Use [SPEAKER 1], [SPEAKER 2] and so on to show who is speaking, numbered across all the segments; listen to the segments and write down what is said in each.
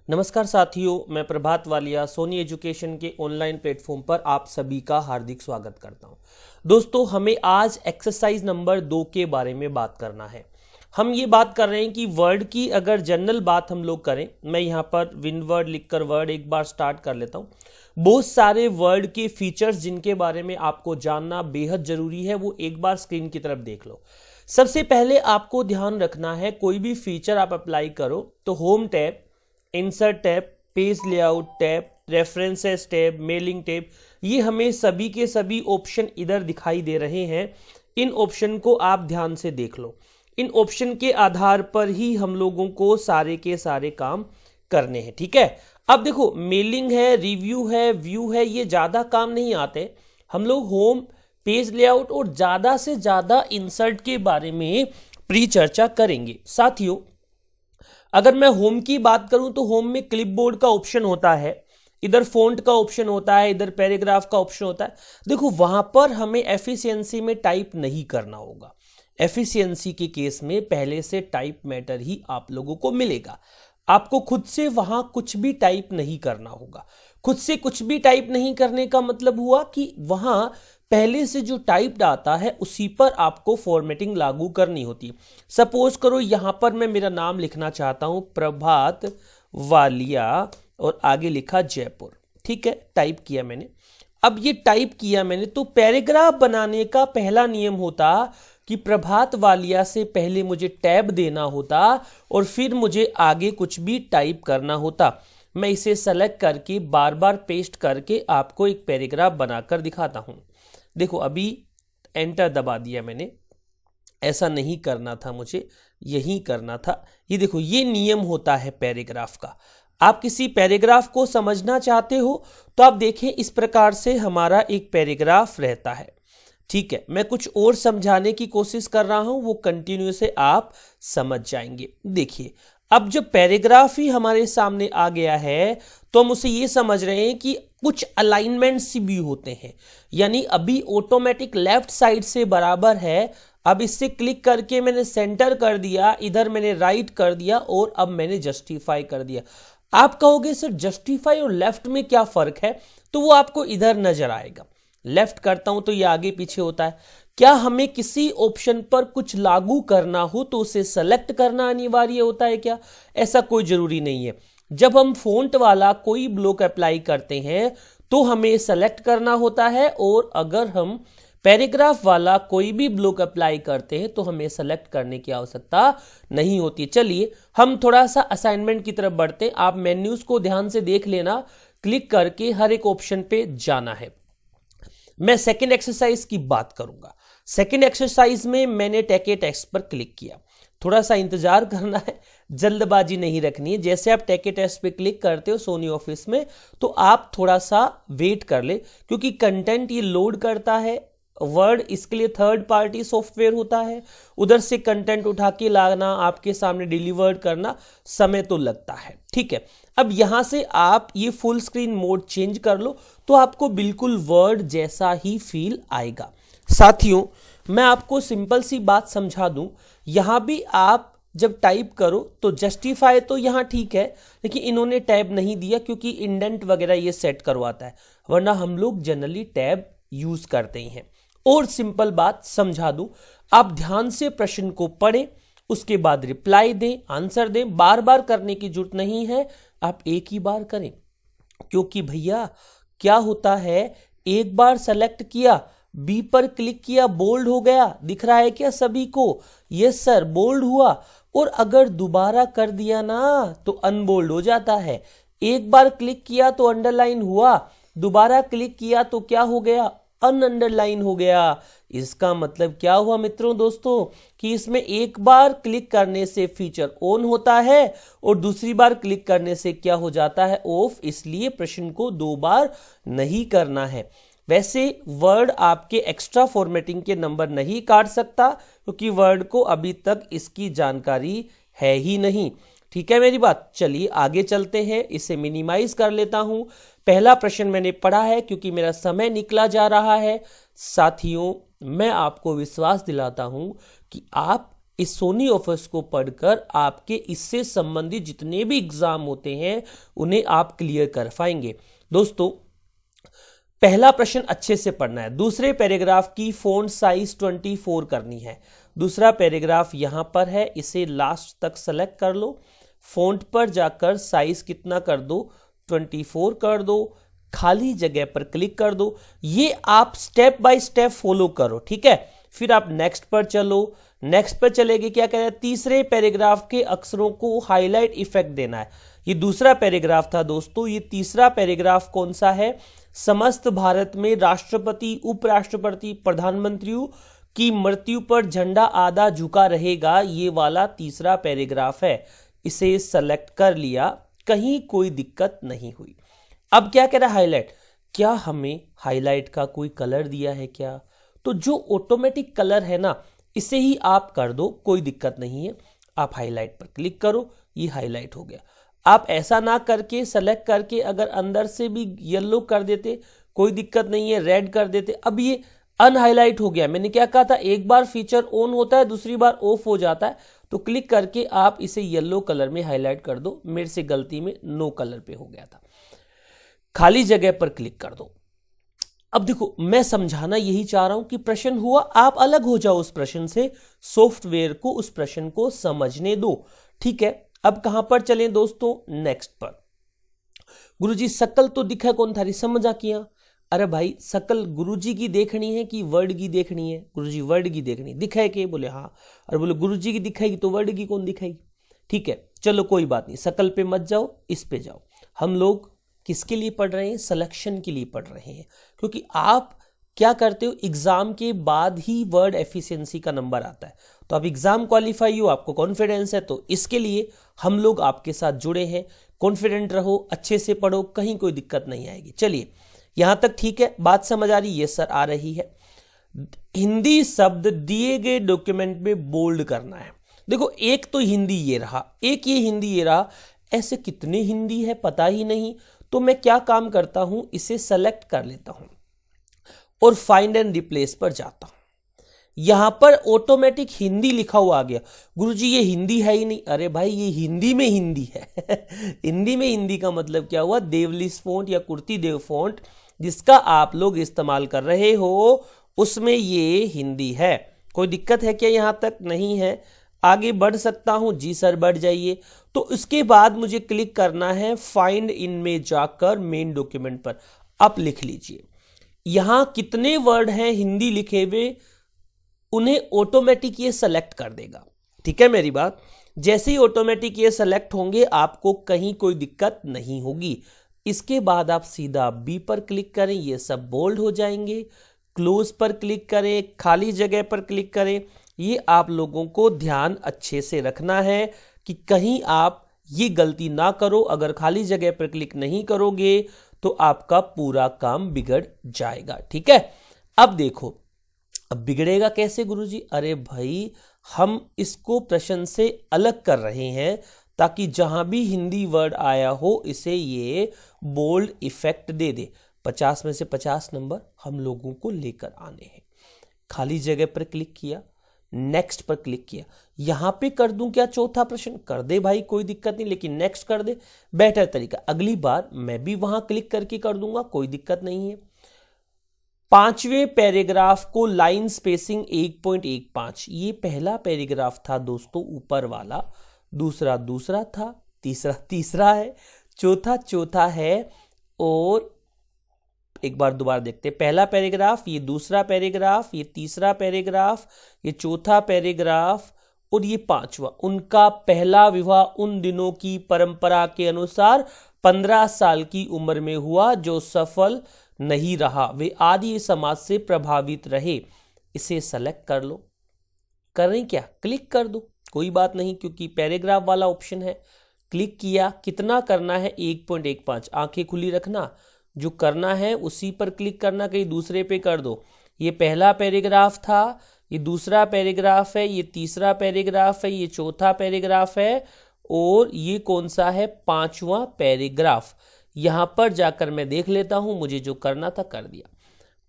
[SPEAKER 1] नमस्कार साथियों, मैं प्रभात वालिया सोनी एजुकेशन के ऑनलाइन प्लेटफॉर्म पर आप सभी का हार्दिक स्वागत करता हूं। दोस्तों, हमें आज एक्सरसाइज नंबर 2 के बारे में बात करना है। हम ये बात कर रहे हैं कि वर्ड की अगर जनरल बात हम लोग करें, मैं यहाँ पर विन वर्ड लिखकर वर्ड एक बार स्टार्ट कर लेता हूँ। बहुत सारे वर्ड के फीचर्स जिनके बारे में आपको जानना बेहद जरूरी है, वो एक बार स्क्रीन की तरफ देख लो। सबसे पहले आपको ध्यान रखना है, कोई भी फीचर आप अप्लाई करो तो home tab, insert tab, page layout tab, references tab, mailing tab, ये हमें सभी के सभी ऑप्शन इधर दिखाई दे रहे हैं। इन ऑप्शन को आप ध्यान से देख लो। इन ऑप्शन के आधार पर ही हम लोगों को सारे के सारे काम करने हैं, ठीक है। अब देखो, मेलिंग है, रिव्यू है, व्यू है, ये ज्यादा काम नहीं आते। हम लोग होम, पेज लेआउट और ज्यादा से ज्यादा इंसर्ट के बारे में प्री चर्चा करेंगे। साथियों, अगर मैं होम की बात करूं तो होम में क्लिपबोर्ड का ऑप्शन होता है, इधर फॉन्ट का ऑप्शन होता है, इधर पैराग्राफ का ऑप्शन होता है। देखो, वहां पर हमें एफिशिएंसी में टाइप नहीं करना होगा। एफिशिएंसी के केस में पहले से टाइप मैटर ही आप लोगों को मिलेगा। आपको खुद से वहां कुछ भी टाइप नहीं करना होगा। खुद से कुछ भी टाइप नहीं करने का मतलब हुआ कि वहां पहले से जो टाइप्ड आता है उसी पर आपको फॉर्मेटिंग लागू करनी होती है। सपोज करो यहां पर मैं मेरा नाम लिखना चाहता हूं प्रभात वालिया और आगे लिखा जयपुर, ठीक है, टाइप किया मैंने। अब ये टाइप किया मैंने तो पैराग्राफ बनाने का पहला नियम होता कि प्रभात वालिया से पहले मुझे टैब देना होता और फिर मुझे आगे कुछ भी टाइप करना होता। मैं इसे सेलेक्ट करके बार बार पेस्ट करके आपको एक पैराग्राफ बनाकर दिखाता हूं। देखो, अभी एंटर दबा दिया मैंने। ऐसा नहीं करना था, मुझे यही करना था। ये देखो, ये नियम होता है पैराग्राफ का। आप किसी पैराग्राफ को समझना चाहते हो तो आप देखें, इस प्रकार से हमारा एक पैराग्राफ रहता है, ठीक है। मैं कुछ और समझाने की कोशिश कर रहा हूं, वो कंटिन्यू से आप समझ जाएंगे। देखिए, अब जब पैराग्राफ ही हमारे सामने आ गया है तो हम उसे ये समझ रहे हैं कि कुछ अलाइनमेंट्स भी होते हैं। यानी अभी ऑटोमेटिक लेफ्ट साइड से बराबर है, अब इससे क्लिक करके मैंने सेंटर कर दिया, इधर मैंने राइट कर दिया और अब मैंने जस्टिफाई कर दिया। आप कहोगे सर, जस्टिफाई और लेफ्ट में क्या फर्क है? तो वो आपको इधर नजर आएगा। लेफ्ट करता हूं तो ये आगे पीछे होता है। क्या हमें किसी ऑप्शन पर कुछ लागू करना हो तो उसे सेलेक्ट करना अनिवार्य होता है क्या? ऐसा कोई जरूरी नहीं है। जब हम फॉन्ट वाला कोई ब्लॉक अप्लाई करते हैं तो हमें सेलेक्ट करना होता है, और अगर हम पैराग्राफ वाला कोई भी ब्लॉक अप्लाई करते हैं तो हमें सेलेक्ट करने की आवश्यकता नहीं होती। चलिए हम थोड़ा सा असाइनमेंट की तरफ बढ़ते हैं। आप मेन्यूज को ध्यान से देख लेना, क्लिक करके हर एक ऑप्शन पे जाना है। मैं सेकेंड एक्सरसाइज की बात करूंगा। सेकेंड एक्सरसाइज में मैंने टेक ए टेक्स्ट पर क्लिक किया। थोड़ा सा इंतजार करना है, जल्दबाजी नहीं रखनी है। जैसे आप टेक ए टेक्स्ट पे क्लिक करते हो सोनी ऑफिस में, तो आप थोड़ा सा वेट कर ले, क्योंकि कंटेंट ये लोड करता है। वर्ड इसके लिए थर्ड पार्टी सॉफ्टवेयर होता है। उधर से कंटेंट उठा के लाना, आपके सामने डिलीवर करना, समय तो लगता है, ठीक है। अब यहां से आप ये फुल स्क्रीन मोड चेंज कर लो तो आपको बिल्कुल वर्ड जैसा ही फील आएगा। साथियों, मैं आपको सिंपल सी बात समझा दूं, यहां भी आप जब टाइप करो तो जस्टिफाई तो यहां ठीक है, लेकिन इन्होंने टैब नहीं दिया क्योंकि इंडेंट वगैरह ये सेट करवाता है, वरना हम लोग जनरली टैब यूज करते ही हैं। और सिंपल बात समझा दूं, आप ध्यान से प्रश्न को पढ़ें, उसके बाद रिप्लाई दें, आंसर दें। बार बार करने की जरूरत नहीं है, आप एक ही बार करें। क्योंकि भैया क्या होता है, एक बार सेलेक्ट किया, बी पर क्लिक किया, बोल्ड हो गया, दिख रहा है क्या सभी को? यस सर, बोल्ड हुआ। और अगर दोबारा कर दिया ना तो अनबोल्ड हो जाता है। एक बार क्लिक किया तो अंडरलाइन हुआ, दोबारा क्लिक किया तो क्या हो गया? अनअंडरलाइन हो गया। इसका मतलब क्या हुआ मित्रों, दोस्तों, कि इसमें एक बार क्लिक करने से फीचर ऑन होता है और दूसरी बार क्लिक करने से क्या हो जाता है? ऑफ। इसलिए प्रश्न को 2 बार नहीं करना है। वैसे वर्ड आपके एक्स्ट्रा फॉर्मेटिंग के नंबर नहीं काट सकता, क्योंकि वर्ड को अभी तक इसकी जानकारी है ही नहीं, ठीक है मेरी बात। चलिए आगे चलते हैं, इसे मिनिमाइज कर लेता हूं। पहला प्रश्न मैंने पढ़ा है क्योंकि मेरा समय निकला जा रहा है। साथियों, मैं आपको विश्वास दिलाता हूं कि आप इस सोनी ऑफर्स को पढ़कर आपके इससे संबंधित जितने भी एग्जाम होते हैं उन्हें आप क्लियर कर पाएंगे। दोस्तों, पहला प्रश्न अच्छे से पढ़ना है। दूसरे पैराग्राफ की फ़ॉन्ट साइज 24 करनी है। दूसरा पैराग्राफ यहां पर है, इसे लास्ट तक सेलेक्ट कर लो। फ़ॉन्ट पर जाकर साइज कितना कर दो, 24 कर दो। खाली जगह पर क्लिक कर दो। ये आप स्टेप बाय स्टेप फॉलो करो, ठीक है। फिर आप नेक्स्ट पर चलो। नेक्स्ट पर चलेंगे, क्या कह रहा है, तीसरे पैराग्राफ के अक्षरों को हाईलाइट इफेक्ट देना है। ये दूसरा पैराग्राफ था दोस्तों। ये तीसरा पैराग्राफ कौन सा है, समस्त भारत में राष्ट्रपति, उपराष्ट्रपति, प्रधानमंत्रियों की मृत्यु पर झंडा आधा झुका रहेगा, ये वाला तीसरा पैराग्राफ है। इसे सेलेक्ट कर लिया, कहीं कोई दिक्कत नहीं हुई। अब क्या कह रहा है, हाईलाइट। क्या हमें हाईलाइट का कोई कलर दिया है क्या? तो जो ऑटोमेटिक कलर है ना, इसे ही आप कर दो, कोई दिक्कत नहीं है। आप हाईलाइट पर क्लिक करो, ये हाईलाइट हो गया। आप ऐसा ना करके सेलेक्ट करके अगर अंदर से भी येलो कर देते, कोई दिक्कत नहीं है, रेड कर देते। अब ये अनहाईलाइट हो गया। मैंने क्या कहा था, एक बार फीचर ऑन होता है, दूसरी बार ऑफ हो जाता है। तो क्लिक करके आप इसे येलो कलर में हाईलाइट कर दो। मेरे से गलती में नो कलर पे हो गया था। खाली जगह पर क्लिक कर दो। अब देखो, मैं समझाना यही चाह रहा हूं कि प्रश्न हुआ, आप अलग हो जाओ उस प्रश्न से, सॉफ्टवेयर को उस प्रश्न को समझने दो, ठीक है। अब कहां पर चलें दोस्तों, नेक्स्ट पर। गुरुजी शकल तो दिखा कौन थारी, समझ आ किया? अरे भाई, शकल गुरुजी की देखनी है कि वर्ड की देखनी है? गुरुजी वर्ड की देखनी, दिखाए के? बोले हाँ। और बोले गुरुजी की दिखाएगी तो वर्ड की कौन दिखाएगी? ठीक है, चलो कोई बात नहीं, शकल पे मत जाओ, इस पे जाओ। हम लोग किसके लिए पढ़ रहे हैं, सिलेक्शन के लिए पढ़ रहे हैं। क्योंकि आप क्या करते हो, एग्जाम के बाद ही वर्ड एफिशिएंसी का नंबर आता है। तो आप एग्जाम क्वालिफाई हो, आपको कॉन्फिडेंस है, तो इसके लिए हम लोग आपके साथ जुड़े हैं। कॉन्फिडेंट रहो, अच्छे से पढ़ो, कहीं कोई दिक्कत नहीं आएगी। चलिए, यहां तक ठीक है, बात समझ आ रही? ये सर आ रही है। हिंदी शब्द दिए गए डॉक्यूमेंट में बोल्ड करना है। देखो, एक तो हिंदी ये रहा, एक ये हिंदी ये रहा। ऐसे कितने हिंदी है पता ही नहीं। तो मैं क्या काम करता हूं, इसे सेलेक्ट कर लेता हूं और फाइंड एंड रिप्लेस पर जाता हूं। यहां पर ऑटोमेटिक हिंदी लिखा हुआ आ गया। गुरुजी ये हिंदी है ही नहीं। अरे भाई, ये हिंदी में हिंदी है। हिंदी में हिंदी का मतलब क्या हुआ, देवलिस फॉन्ट या कुर्ती देव फॉन्ट जिसका आप लोग इस्तेमाल कर रहे हो, उसमें ये हिंदी है। कोई दिक्कत है क्या? यहां तक नहीं है। आगे बढ़ सकता हूं? जी सर, बढ़ जाइए। तो इसके बाद मुझे क्लिक करना है फाइंड इन में जाकर मेन डॉक्यूमेंट पर। आप लिख लीजिए, यहां कितने वर्ड हैं हिंदी लिखे हुए, उन्हें ऑटोमेटिक ये सेलेक्ट कर देगा। ठीक है मेरी बात? जैसे ही ऑटोमेटिक ये सेलेक्ट होंगे, आपको कहीं कोई दिक्कत नहीं होगी। इसके बाद आप सीधा बी पर क्लिक करें, ये सब बोल्ड हो जाएंगे। क्लोज पर क्लिक करें, खाली जगह पर क्लिक करें। ये आप लोगों को ध्यान अच्छे से रखना है कि कहीं आप ये गलती ना करो। अगर खाली जगह पर क्लिक नहीं करोगे तो आपका पूरा काम बिगड़ जाएगा। ठीक है, अब देखो, अब बिगड़ेगा कैसे गुरुजी? अरे भाई, हम इसको प्रश्न से अलग कर रहे हैं ताकि जहां भी हिंदी वर्ड आया हो इसे ये बोल्ड इफेक्ट दे दे। 50 में से 50 नंबर हम लोगों को लेकर आने हैं। खाली जगह पर क्लिक किया, नेक्स्ट पर क्लिक किया। यहां पे कर दूं क्या चौथा प्रश्न? कर दे भाई, कोई दिक्कत नहीं, लेकिन नेक्स्ट कर दे, बेटर तरीका। अगली बार मैं भी वहां क्लिक करके कर दूंगा, कोई दिक्कत नहीं है। 5वें पैराग्राफ को लाइन स्पेसिंग 1.15, ये पहला पैराग्राफ था दोस्तों, ऊपर वाला। दूसरा था, तीसरा है, चौथा है। और एक बार दोबारा देखते हैं, पहला पैराग्राफ, ये दूसरा पैराग्राफ, ये तीसरा पैराग्राफ, ये चौथा पैराग्राफ और ये 5वां। उनका पहला विवाह उन दिनों की परंपरा के अनुसार 15 साल की उम्र में हुआ जो सफल नहीं रहा। वे आदि समाज से प्रभावित रहे। इसे सेलेक्ट कर लो। करें क्या? क्लिक कर दो, कोई बात नहीं, क्योंकि पैराग्राफ वाला ऑप्शन है। क्लिक किया, कितना करना है? 1.15। आंखें खुली रखना, जो करना है उसी पर क्लिक करना, कहीं दूसरे पे कर दो। ये पहला पैराग्राफ था, ये दूसरा पैराग्राफ है, ये तीसरा पैराग्राफ है, ये चौथा पैराग्राफ है और ये कौन सा है? 5वां पैराग्राफ। यहां पर जाकर मैं देख लेता हूं, मुझे जो करना था कर दिया।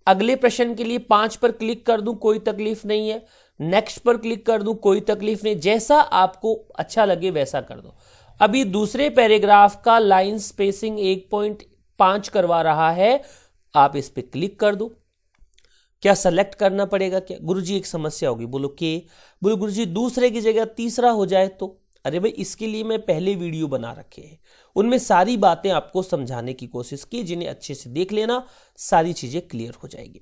[SPEAKER 1] अगले प्रश्न के लिए 5 पर क्लिक कर दूं, कोई तकलीफ नहीं है। नेक्स्ट पर क्लिक कर दूं, कोई तकलीफ नहीं, जैसा आपको अच्छा लगे वैसा कर दो। अभी दूसरे पैराग्राफ का लाइन स्पेसिंग 1.5 करवा रहा है, आप इस पे क्लिक कर दो। क्या सेलेक्ट करना पड़ेगा क्या? गुरुजी एक समस्या होगी। बोलो के? बोलो गुरुजी दूसरे की जगह तीसरा हो जाए तो? अरे भाई इसके लिए मैं पहले वीडियो बना रखे हैं, उनमें सारी बातें आपको समझाने की कोशिश की, जिन्हें अच्छे से देख लेना, सारी चीजें क्लियर हो जाएगी।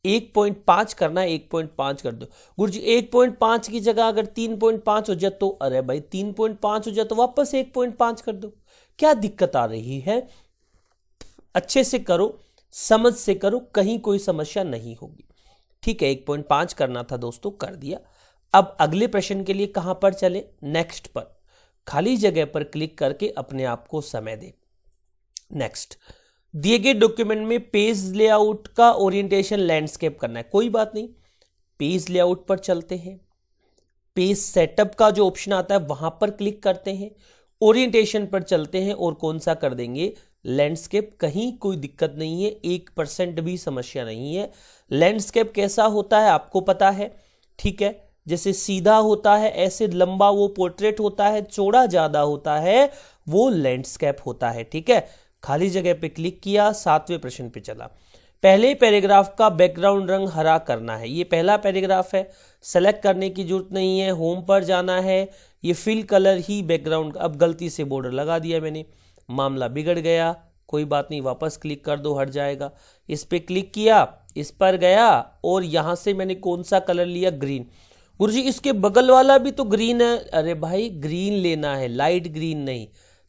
[SPEAKER 1] 1.5 करना है, 1.5 कर दो। गुरुजी 1.5 की जगह अगर 3.5 हो जाए तो? अरे भाई 3.5 हो जाए तो वापस 1.5 कर दो। क्या दिक्कत आ रही है? अच्छे से करो, समझ से करो, कहीं कोई समस्या नहीं होगी। ठीक है, 1.5 करना था दोस्तों, कर दिया। अब अगले प्रश्न के लिए कहां पर चले? नेक्स्ट पर। खाली जगह पर क्लिक करके अपने आप को समय दे। नेक्स्ट, दिए गए डॉक्यूमेंट में पेज लेआउट का ओरिएंटेशन लैंडस्केप करना है। कोई बात नहीं, पेज लेआउट पर चलते हैं। पेज सेटअप का जो ऑप्शन आता है वहां पर क्लिक करते हैं, ओरिएंटेशन पर चलते हैं और कौन सा कर देंगे? लैंडस्केप। कहीं कोई दिक्कत नहीं है, 1% भी समस्या नहीं है। लैंडस्केप कैसा होता है आपको पता है, ठीक है? जैसे सीधा होता है, ऐसे लंबा वो पोर्ट्रेट होता है, चौड़ा ज्यादा होता है वो लैंडस्केप होता है। ठीक है, खाली जगह पे क्लिक किया, 7वें प्रश्न पे चला। पहले पैराग्राफ का बैकग्राउंड रंग हरा करना है। ये पहला पैराग्राफ है, सेलेक्ट करने की जरूरत नहीं है, होम पर जाना है, ये फिल कलर ही बैकग्राउंड। अब गलती से बॉर्डर लगा दिया मैंने, मामला बिगड़ गया, कोई बात नहीं, वापस क्लिक कर दो, हट जाएगा। इस पे क्लिक किया, इस पर गया और यहां से मैंने कौन सा कलर लिया? ग्रीन। गुरुजी इसके बगल वाला भी तो ग्रीन है। अरे भाई ग्रीन लेना है, लाइट ग्रीन नहीं।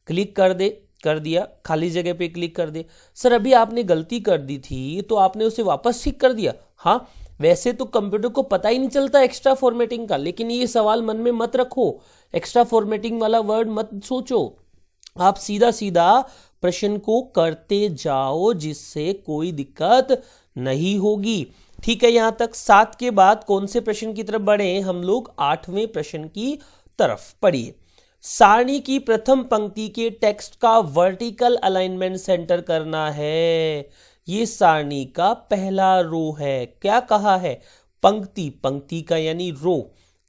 [SPEAKER 1] क्लिक कर दे, कर दिया, खाली जगह पे क्लिक कर दे। सर अभी आपने गलती कर दी थी तो आपने उसे वापस ठीक कर दिया। हाँ, वैसे तो कंप्यूटर को पता ही नहीं चलता एक्स्ट्रा फॉर्मेटिंग का, लेकिन ये सवाल मन में मत रखो, एक्स्ट्रा फॉर्मेटिंग वाला वर्ड मत सोचो, आप सीधा सीधा प्रश्न को करते जाओ जिससे कोई दिक्कत नहीं होगी। ठीक है, यहां तक। 7 के बाद कौन से प्रश्न की तरफ बढ़े हम लोग? 8वें प्रश्न की तरफ। पढ़िए। सारणी की प्रथम पंक्ति के टेक्स्ट का वर्टिकल अलाइनमेंट सेंटर करना है। ये सारणी का पहला रो है। क्या कहा है? पंक्ति, पंक्ति का यानी रो।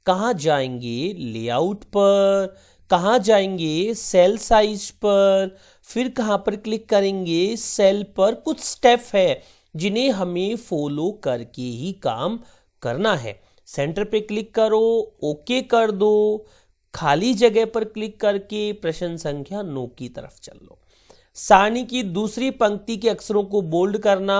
[SPEAKER 1] कहां जाएंगे? लेआउट पर। कहां जाएंगे? सेल साइज पर। फिर कहां पर क्लिक करेंगे? सेल पर। कुछ स्टेप है जिन्हें हमें फॉलो करके ही काम करना है। सेंटर पे क्लिक करो, ओके कर दो, खाली जगह पर क्लिक करके प्रश्न संख्या 9 की तरफ चल लो। सारणी की दूसरी पंक्ति के अक्षरों को बोल्ड करना।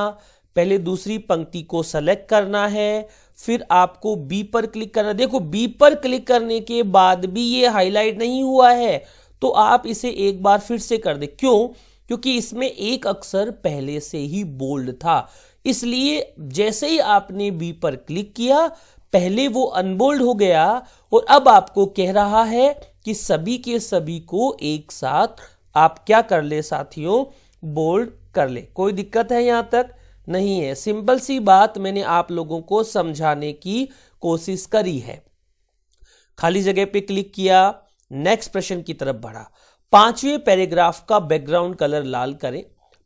[SPEAKER 1] पहले दूसरी पंक्ति को सेलेक्ट करना है, फिर आपको बी पर क्लिक करना। देखो बी पर क्लिक करने के बाद भी ये हाईलाइट नहीं हुआ है तो आप इसे एक बार फिर से कर दे। क्यों? क्योंकि इसमें एक अक्षर पहले से ही बोल्ड था, इसलिए जैसे ही आपने बी पर क्लिक किया पहले वो अनबोल्ड हो गया और अब आपको कह रहा है कि सभी के सभी को एक साथ आप क्या कर ले साथियों? बोल्ड कर ले। कोई दिक्कत है यहां तक? नहीं है। सिंपल सी बात मैंने आप लोगों को समझाने की कोशिश करी है। खाली जगह पे क्लिक किया, नेक्स्ट प्रश्न की तरफ बढ़ा। 5वें पैराग्राफ का बैकग्राउंड कलर लाल करें।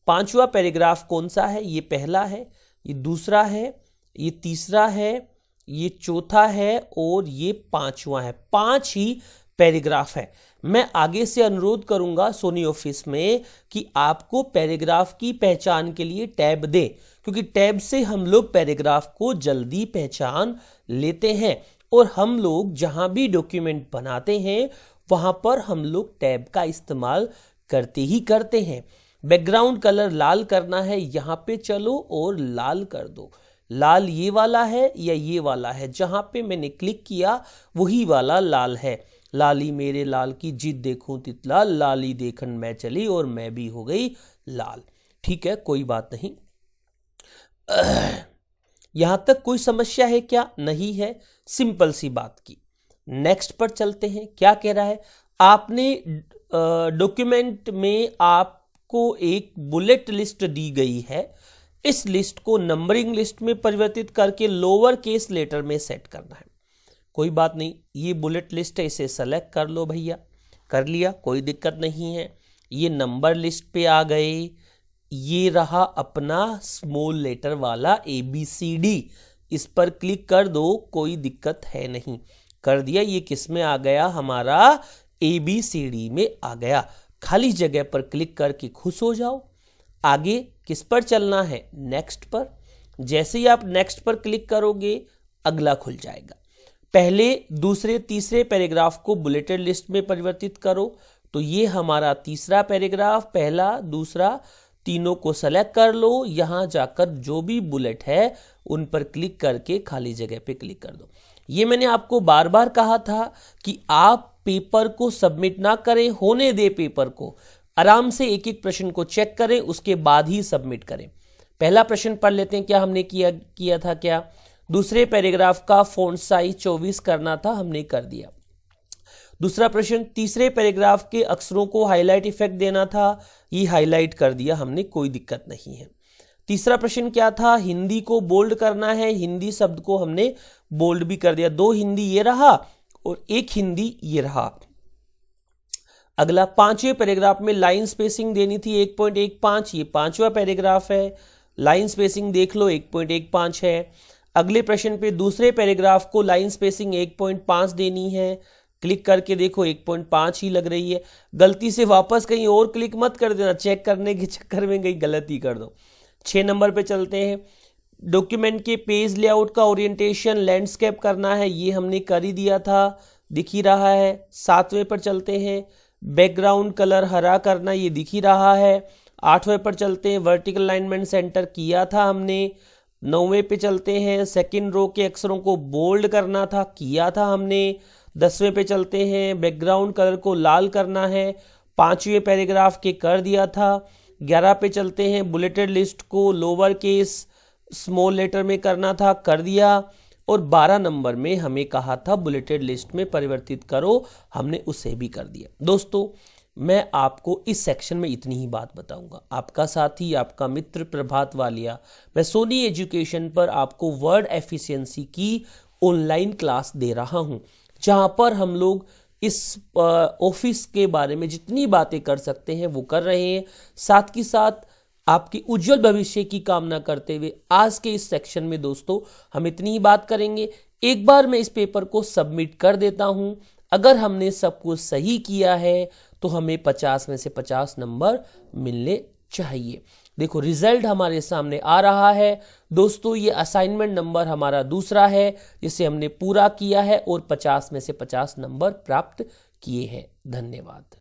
[SPEAKER 1] 5वां पैराग्राफ कौन सा है? ये पहला है, ये दूसरा है, ये तीसरा है, ये चौथा है और ये 5वां है। 5 ही पैराग्राफ है। मैं आगे से अनुरोध करूंगा सोनी ऑफिस में कि आपको पैराग्राफ की पहचान के लिए टैब दे, क्योंकि टैब से हम लोग पैराग्राफ को जल्दी पहचान लेते हैं और हम लोग जहां भी डॉक्यूमेंट बनाते हैं वहां पर हम लोग टैब का इस्तेमाल करते ही करते हैं। बैकग्राउंड कलर लाल करना है, यहां पे चलो और लाल कर दो। लाल ये वाला है या ये वाला है? जहां पे मैंने क्लिक किया वही वाला लाल है। लाली मेरे लाल की जिद देखूं तितला, लाली देखन मैं चली और मैं भी हो गई लाल। ठीक है, कोई बात नहीं। यहां तक कोई समस्या है क्या? नहीं है, सिंपल सी बात की। नेक्स्ट पर चलते हैं। क्या कह रहा है? आपने डॉक्यूमेंट में आपको एक बुलेट लिस्ट दी गई है, इस लिस्ट को नंबरिंग लिस्ट में परिवर्तित करके लोअर केस लेटर में सेट करना है। कोई बात नहीं, ये बुलेट लिस्ट है, इसे सेलेक्ट कर लो भैया। कर लिया, कोई दिक्कत नहीं है। ये नंबर लिस्ट पे आ गए। ये रहा अपना स्मॉल लेटर वाला ABCD, इस पर क्लिक कर दो, कोई दिक्कत है नहीं। कर दिया। ये किस में आ गया? हमारा ABCD में आ गया। खाली जगह पर क्लिक करके खुश हो जाओ। आगे किस पर चलना है? नेक्स्ट पर। जैसे ही आप नेक्स्ट पर क्लिक करोगे अगला खुल जाएगा। पहले, दूसरे, तीसरे पैराग्राफ को बुलेटेड लिस्ट में परिवर्तित करो। तो ये हमारा तीसरा पैराग्राफ, पहला, दूसरा, तीनों को सेलेक्ट कर लो। यहां जाकर जो भी बुलेट है उन पर क्लिक करके खाली जगह पे क्लिक कर दो। ये मैंने आपको बार बार कहा था कि आप पेपर को सबमिट ना करें, होने दे पेपर को। आराम से एक एक प्रश्न को चेक करें, उसके बाद ही सबमिट करें। पहला प्रश्न पढ़ लेते हैं। क्या हमने किया था? क्या दूसरे पैराग्राफ का फॉन्ट साइज 24 करना था, हमने कर दिया। दूसरा प्रश्न, तीसरे पैराग्राफ के अक्षरों को हाईलाइट इफेक्ट देना था, ये हाईलाइट कर दिया हमने, कोई दिक्कत नहीं है। तीसरा प्रश्न क्या था? हिंदी को बोल्ड करना है, हिंदी शब्द को हमने बोल्ड भी कर दिया। 2 हिंदी ये रहा और 1 हिंदी ये रहा। अगला, पांचवें पैराग्राफ में लाइन स्पेसिंग देनी थी 1.15, ये पांचवा पैराग्राफ है। लाइन स्पेसिंग देख लो 1.15 है। अगले प्रश्न पे दूसरे पैराग्राफ को लाइन स्पेसिंग 1.5 देनी है। क्लिक करके देखो 1.5 ही लग रही है। गलती से वापस कहीं और क्लिक मत कर देना, चेक करने के चक्कर में कहीं गलती कर दो। 6 नंबर पे चलते हैं। डॉक्यूमेंट के पेज लेआउट का ओरिएंटेशन लैंडस्केप करना है, ये हमने कर ही दिया था, दिख ही रहा है। 7वें पर चलते हैं। बैकग्राउंड कलर हरा करना, ये दिख ही रहा है। 8वें पर चलते हैं। वर्टिकल अलाइनमेंट सेंटर किया था हमने। 9वें पे चलते हैं। सेकंड रो के अक्षरों को बोल्ड करना था, किया था हमने। 10वें पे चलते हैं। बैकग्राउंड कलर को लाल करना है, 5वें पैराग्राफ के कर दिया था। 11 पे चलते हैं। बुलेटेड लिस्ट को लोअर केस स्मॉल लेटर में करना था, कर दिया। और 12 नंबर में हमें कहा था बुलेटेड लिस्ट में परिवर्तित करो, हमने उसे भी कर दिया। दोस्तों, मैं आपको इस सेक्शन में इतनी ही बात बताऊंगा। आपका साथी, आपका मित्र प्रभात वालिया, मैं सोनी एजुकेशन पर आपको वर्ड एफिशिएंसी की ऑनलाइन क्लास दे रहा हूं, जहां पर हम लोग इस ऑफिस के बारे में जितनी बातें कर सकते हैं वो कर रहे हैं। साथ ही साथ आपके उज्जवल भविष्य की कामना करते हुए आज के इस सेक्शन में दोस्तों हम इतनी ही बात करेंगे। एक बार मैं इस पेपर को सबमिट कर देता हूं। अगर हमने सब कुछ सही किया है तो हमें 50 में से 50 नंबर मिलने चाहिए। देखो, रिजल्ट हमारे सामने आ रहा है दोस्तों। ये असाइनमेंट नंबर हमारा दूसरा है जिसे हमने पूरा किया है और 50 में से 50 नंबर प्राप्त किए हैं। धन्यवाद।